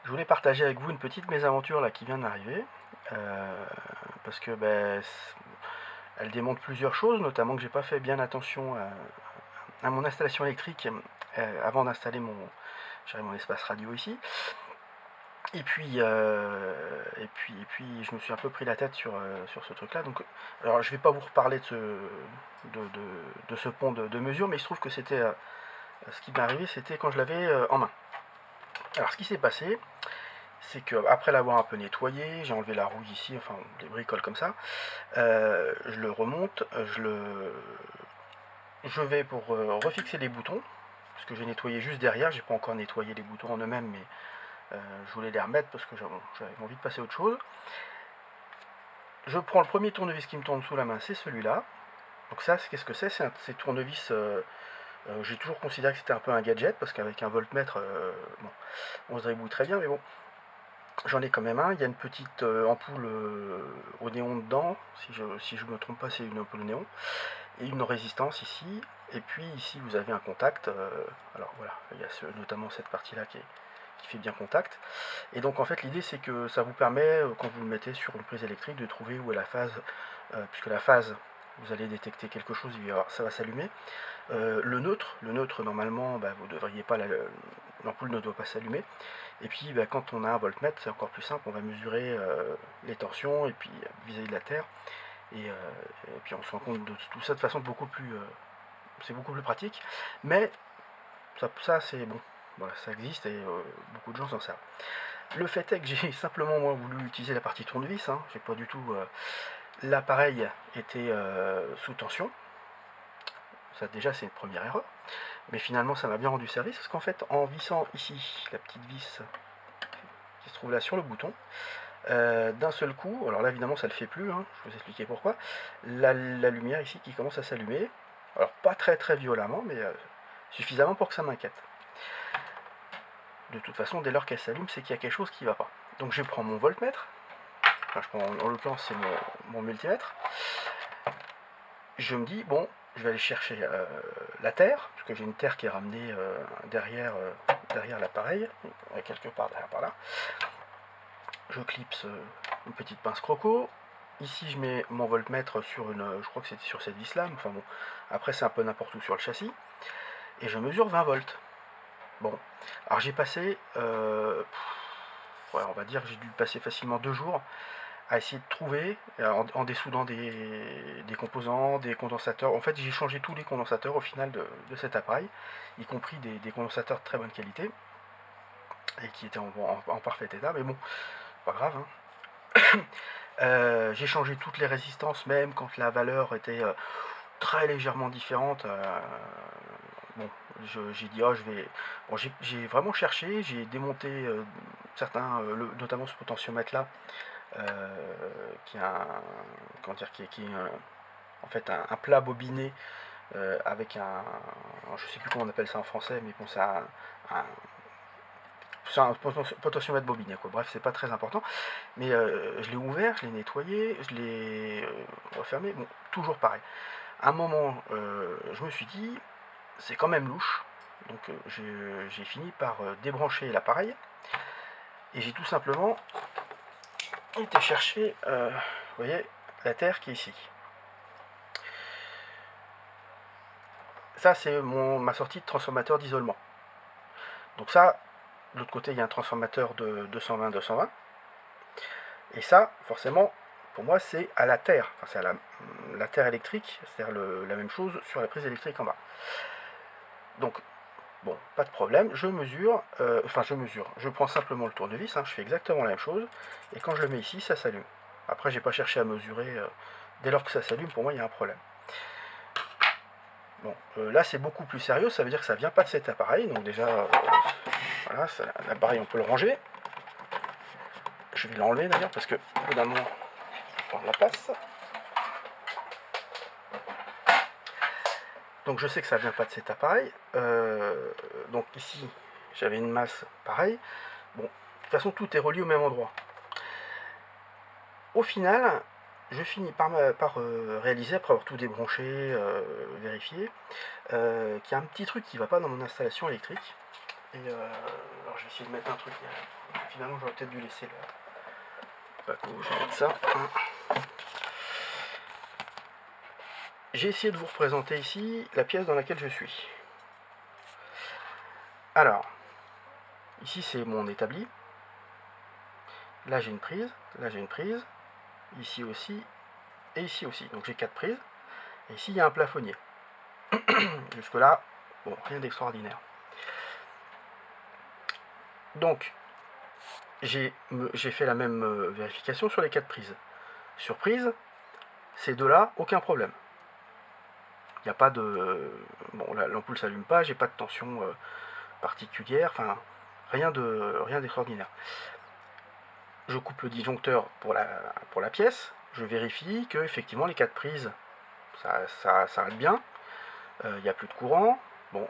Je voulais partager avec vous une petite mésaventure là qui vient d'arriver, parce que elle démontre plusieurs choses, notamment que j'ai pas fait bien attention à mon installation électrique avant d'installer mon espace radio ici. Et puis, je me suis un peu pris la tête sur ce truc-là. Donc, alors, je vais pas vous reparler de ce pont de mesure, mais il se trouve que c'était ce qui m'est arrivé, c'était quand je l'avais en main. Alors, ce qui s'est passé, c'est que après l'avoir un peu nettoyé, j'ai enlevé la rouille ici, enfin les bricoles comme ça, je le remonte, je vais pour refixer les boutons, parce que j'ai nettoyé juste derrière, j'ai pas encore nettoyé les boutons en eux-mêmes, mais je voulais les remettre parce que j'avais envie de passer à autre chose. Je prends le premier tournevis qui me tombe sous la main, c'est celui-là. Donc ça, qu'est-ce que c'est? C'est tournevis, j'ai toujours considéré que c'était un peu un gadget, parce qu'avec un voltmètre, bon, on se débrouille très bien, mais bon, j'en ai quand même un. Il y a une petite ampoule au néon dedans. Si je me trompe pas, c'est une ampoule au néon. Et une résistance ici. Et puis ici, vous avez un contact. Alors voilà, il y a notamment cette partie-là qui fait bien contact. Et donc en fait, l'idée, c'est que ça vous permet, quand vous le mettez sur une prise électrique, de trouver où est la phase. Puisque la phase, vous allez détecter quelque chose, ça va s'allumer. Le neutre normalement, vous devriez pas l'ampoule ne doit pas s'allumer. Et puis quand on a un voltmètre, c'est encore plus simple, on va mesurer les tensions et puis vis-à-vis de la Terre. Et puis on se rend compte de tout ça de façon c'est beaucoup plus pratique. Mais ça c'est bon, voilà, ça existe et beaucoup de gens s'en servent. Le fait est que j'ai simplement moi voulu utiliser la partie tournevis, hein, j'ai pas du tout. L'appareil était sous tension. Ça déjà c'est une première erreur. Mais finalement ça m'a bien rendu service parce qu'en fait en vissant ici la petite vis qui se trouve là sur le bouton, d'un seul coup, alors là évidemment ça ne le fait plus, hein, je vais vous expliquer pourquoi, la lumière ici qui commence à s'allumer, alors pas très très violemment, mais suffisamment pour que ça m'inquiète. De toute façon, dès lors qu'elle s'allume, c'est qu'il y a quelque chose qui ne va pas. Donc je prends mon voltmètre, enfin, en l'occurrence c'est mon multimètre, je me dis, bon, je vais aller chercher la terre, parce que j'ai une terre qui est ramenée derrière l'appareil, quelque part derrière par là. Je clipse une petite pince croco. Ici, je mets mon voltmètre sur je crois que c'était sur cette vis là, enfin bon, après c'est un peu n'importe où sur le châssis, et je mesure 20 volts. Bon, alors j'ai passé, ouais, on va dire que j'ai dû passer facilement 2 jours à essayer de trouver, en dessoudant des composants, des condensateurs. En fait, j'ai changé tous les condensateurs au final de cet appareil, y compris des condensateurs de très bonne qualité, et qui étaient en parfait état, mais bon, pas grave, hein. J'ai changé toutes les résistances, même quand la valeur était très légèrement différente. Bon, j'ai dit, oh, je vais. Bon, j'ai vraiment cherché, j'ai démonté certains, notamment ce potentiomètre là, qui est comment dire, qui est en fait un plat bobiné avec je sais plus comment on appelle ça en français, mais bon, un, c'est un potentiomètre bobiné, quoi. Bref, c'est pas très important. Mais je l'ai ouvert, je l'ai nettoyé, je l'ai refermé. Bon, toujours pareil. À un moment, je me suis dit, c'est quand même louche. Donc j'ai fini par débrancher l'appareil. Et j'ai tout simplement été chercher, vous voyez, la terre qui est ici. Ça, c'est ma sortie de transformateur d'isolement. Donc ça, de l'autre côté, il y a un transformateur de 220-220. Et ça, forcément, pour moi, c'est à la terre. Enfin, c'est à la terre électrique, c'est-à-dire la même chose sur la prise électrique en bas. Donc, bon, pas de problème, je mesure, je prends simplement le tournevis, hein, je fais exactement la même chose, et quand je le mets ici, ça s'allume. Après, j'ai pas cherché à mesurer, dès lors que ça s'allume, pour moi, il y a un problème. Bon, là, c'est beaucoup plus sérieux, ça veut dire que ça vient pas de cet appareil, donc déjà, voilà, l'appareil, on peut le ranger. Je vais l'enlever d'ailleurs, parce que, au bout d'un moment, on la passe. Donc je sais que ça vient pas de cet appareil. Donc ici, j'avais une masse pareille. Bon, de toute façon, tout est relié au même endroit. Au final, je finis par réaliser, après avoir tout débranché, vérifié, qu'il y a un petit truc qui ne va pas dans mon installation électrique. Et alors je vais essayer de mettre un truc. Finalement j'aurais peut-être dû laisser le Paco, je vais mettre ça. J'ai essayé de vous représenter ici la pièce dans laquelle je suis. Alors, ici c'est mon établi. Là j'ai une prise, là j'ai une prise, ici aussi, et ici aussi. Donc j'ai 4 prises. Et ici il y a un plafonnier. Jusque là, bon, rien d'extraordinaire. Donc, j'ai fait la même vérification sur les 4 prises. Surprise, ces deux-là, aucun problème. Il n'y a pas de... Bon, l'ampoule ne s'allume pas, j'ai pas de tension particulière, enfin, rien d'extraordinaire. Je coupe le disjoncteur pour la pièce, je vérifie que effectivement les 4 prises, ça s'arrête bien, il n'y a plus de courant. Bon,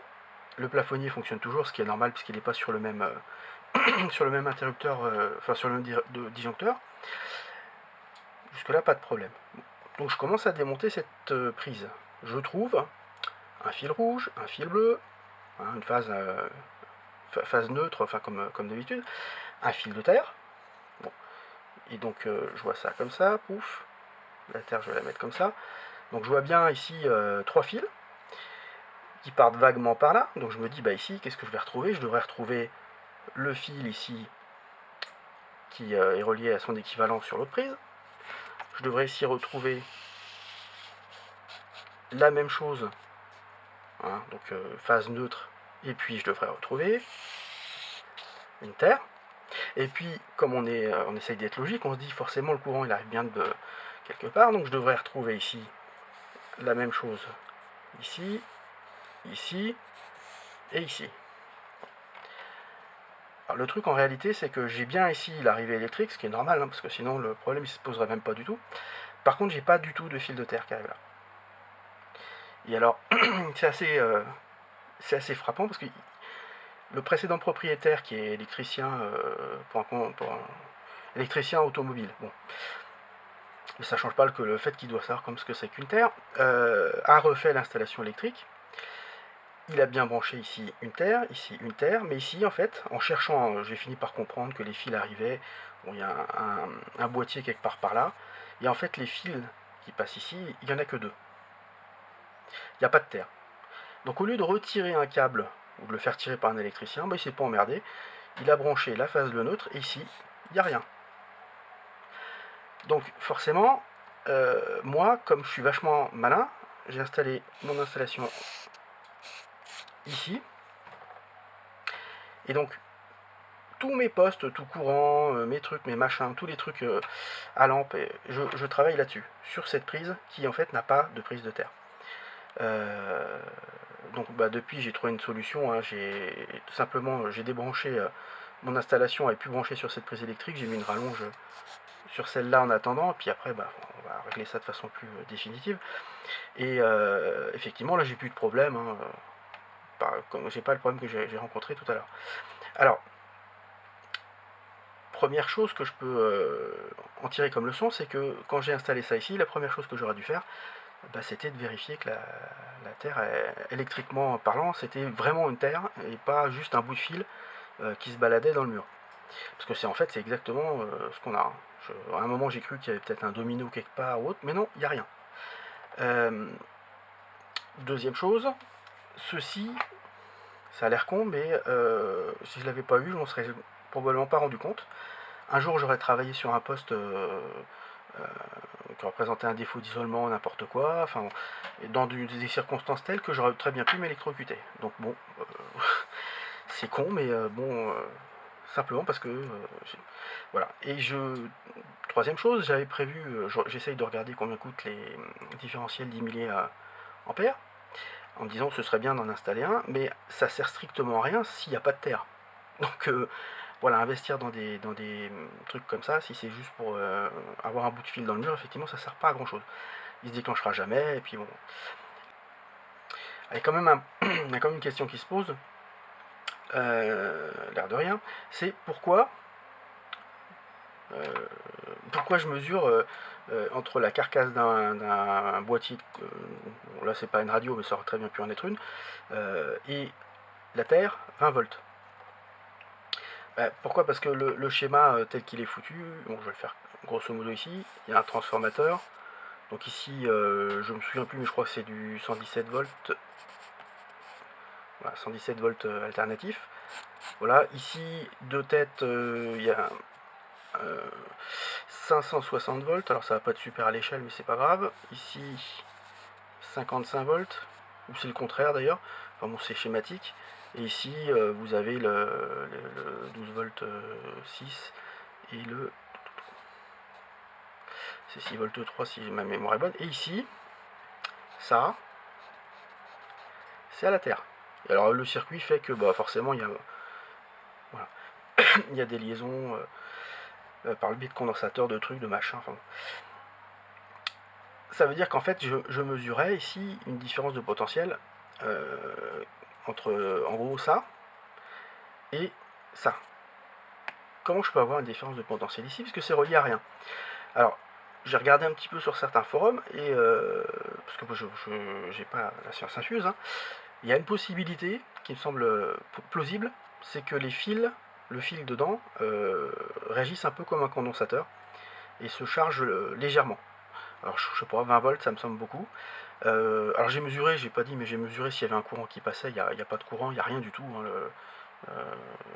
le plafonnier fonctionne toujours, ce qui est normal puisqu'il n'est pas sur le même, sur le même interrupteur, enfin sur le même disjoncteur. Jusque là, pas de problème. Donc je commence à démonter cette prise. Je trouve un fil rouge, un fil bleu, hein, une phase neutre, enfin comme d'habitude, un fil de terre. Bon. Et donc je vois ça comme ça, pouf. La terre, je vais la mettre comme ça. Donc je vois bien ici 3 fils qui partent vaguement par là. Donc je me dis, bah ici, qu'est-ce que je vais retrouver? Je devrais retrouver le fil ici qui est relié à son équivalent sur l'autre prise. Je devrais ici retrouver la même chose, hein, donc phase neutre, et puis je devrais retrouver une terre. Et puis, comme on essaye d'être logique, on se dit forcément le courant il arrive bien de quelque part, donc je devrais retrouver ici la même chose, ici, ici, et ici. Alors le truc en réalité c'est que j'ai bien ici l'arrivée électrique, ce qui est normal, hein, parce que sinon le problème il se poserait même pas du tout. Par contre j'ai pas du tout de fil de terre qui arrive là. Et alors c'est assez frappant parce que le précédent propriétaire qui est électricien électricien automobile, bon, mais ça change pas que le fait qu'il doit savoir comme ce que c'est qu'une terre, a refait l'installation électrique. Il a bien branché ici une terre, mais ici en fait, en cherchant, j'ai fini par comprendre que les fils arrivaient, bon, il y a un boîtier quelque part par là, et en fait les fils qui passent ici, il n'y en a que 2. Il n'y a pas de terre. Donc au lieu de retirer un câble, ou de le faire tirer par un électricien, bah, il s'est pas emmerdé, il a branché la phase de neutre, et ici, il n'y a rien. Donc forcément, moi, comme je suis vachement malin, j'ai installé mon installation ici, et donc tous mes postes, tout courant, mes trucs, mes machins, tous les trucs à lampe, je travaille là-dessus, sur cette prise qui en fait n'a pas de prise de terre. Donc bah, depuis j'ai trouvé une solution, hein, tout simplement j'ai débranché mon installation et pu brancher sur cette prise électrique, j'ai mis une rallonge sur celle-là en attendant, et puis après bah, on va régler ça de façon plus définitive. Et effectivement là j'ai plus de problème, hein, j'ai pas le problème que j'ai rencontré tout à l'heure. Alors, première chose que je peux en tirer comme leçon, c'est que quand j'ai installé ça ici, la première chose que j'aurais dû faire, bah, c'était de vérifier que la terre, électriquement parlant, c'était vraiment une terre et pas juste un bout de fil qui se baladait dans le mur. Parce que c'est exactement ce qu'on a. Hein. À un moment, j'ai cru qu'il y avait peut-être un domino quelque part ou autre, mais non, il n'y a rien. Deuxième chose, ceci, ça a l'air con, mais si je ne l'avais pas eu, je m'en serais probablement pas rendu compte. Un jour, j'aurais travaillé sur un poste qui représentait un défaut d'isolement, n'importe quoi, enfin, dans des circonstances telles que j'aurais très bien pu m'électrocuter. Donc bon, c'est con, mais bon, simplement parce que voilà. Et troisième chose, j'avais prévu, j'essaye de regarder combien coûtent les différentiels 10 milliampères, en me disant que ce serait bien d'en installer un, mais ça sert strictement à rien s'il n'y a pas de terre. Donc voilà, investir dans des trucs comme ça, si c'est juste pour avoir un bout de fil dans le mur, effectivement ça sert pas à grand chose. Il se déclenchera jamais, et puis bon. Il y a quand même une question qui se pose, l'air de rien, c'est pourquoi je mesure entre la carcasse d'un boîtier, là c'est pas une radio mais ça aurait très bien pu en être une, et la terre, 20 volts. Pourquoi? Parce que le schéma tel qu'il est foutu, bon, je vais le faire grosso modo ici, il y a un transformateur. Donc ici, je me souviens plus, mais je crois que c'est du 117 volts. Voilà, 117 volts alternatif. Voilà, ici, deux têtes, il y a 560 volts. Alors ça va pas être super à l'échelle, mais c'est pas grave. Ici, 55 volts, ou c'est le contraire d'ailleurs. Enfin bon, c'est schématique. Et ici, vous avez le 12 volts 6 et le... C'est 6 volts 3 si ma mémoire est bonne. Et ici, ça, c'est à la terre. Et alors le circuit fait que bah, forcément il y a, voilà, il y a des liaisons par le biais de condensateurs, de trucs, de machins. Enfin, ça veut dire qu'en fait je mesurais ici une différence de potentiel entre en gros ça et ça. Comment je peux avoir une différence de potentiel ici, parce que c'est relié à rien? Alors j'ai regardé un petit peu sur certains forums et parce que je j'ai pas la science infuse, hein. Il y a une possibilité qui me semble plausible, c'est que les fils, le fil dedans, réagissent un peu comme un condensateur et se chargent légèrement. Alors je sais pas, 20 volts, ça me semble beaucoup. Alors j'ai mesuré, j'ai pas dit, mais j'ai mesuré s'il y avait un courant qui passait. Il n'y a pas de courant, il n'y a rien du tout, hein.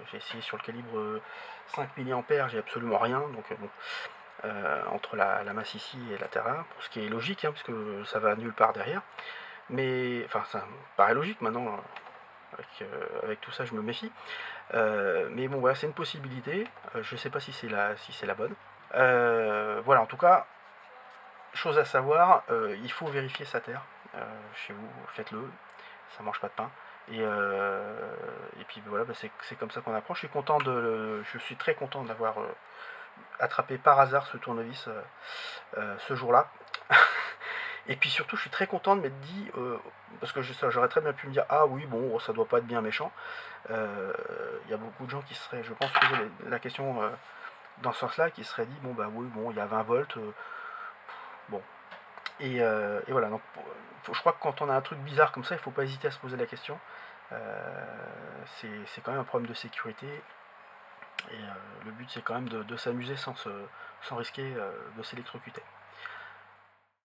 J'ai essayé sur le calibre 5 mA, j'ai absolument rien. Donc bon, entre la masse ici et la terre là, pour ce qui est logique, hein, parce que ça va nulle part derrière. Mais enfin, ça me paraît logique maintenant. Avec tout ça, je me méfie. Mais bon, voilà, c'est une possibilité. Je sais pas si c'est la bonne. Voilà, en tout cas, chose à savoir, il faut vérifier sa terre chez vous, faites-le, ça mange pas de pain. Et puis voilà, bah, c'est comme ça qu'on apprend. Je suis très content d'avoir attrapé par hasard ce tournevis ce jour-là. Et puis surtout, je suis très content de m'être dit, parce que j'aurais très bien pu me dire, ah oui, bon, ça doit pas être bien méchant. Il y a beaucoup de gens qui seraient, je pense, poser la question dans ce sens-là, qui seraient dit, bon, bah oui, bon, il y a 20 volts, bon. Et voilà, donc je crois que quand on a un truc bizarre comme ça, il ne faut pas hésiter à se poser la question. C'est quand même un problème de sécurité. Et le but, c'est quand même de s'amuser sans risquer de s'électrocuter.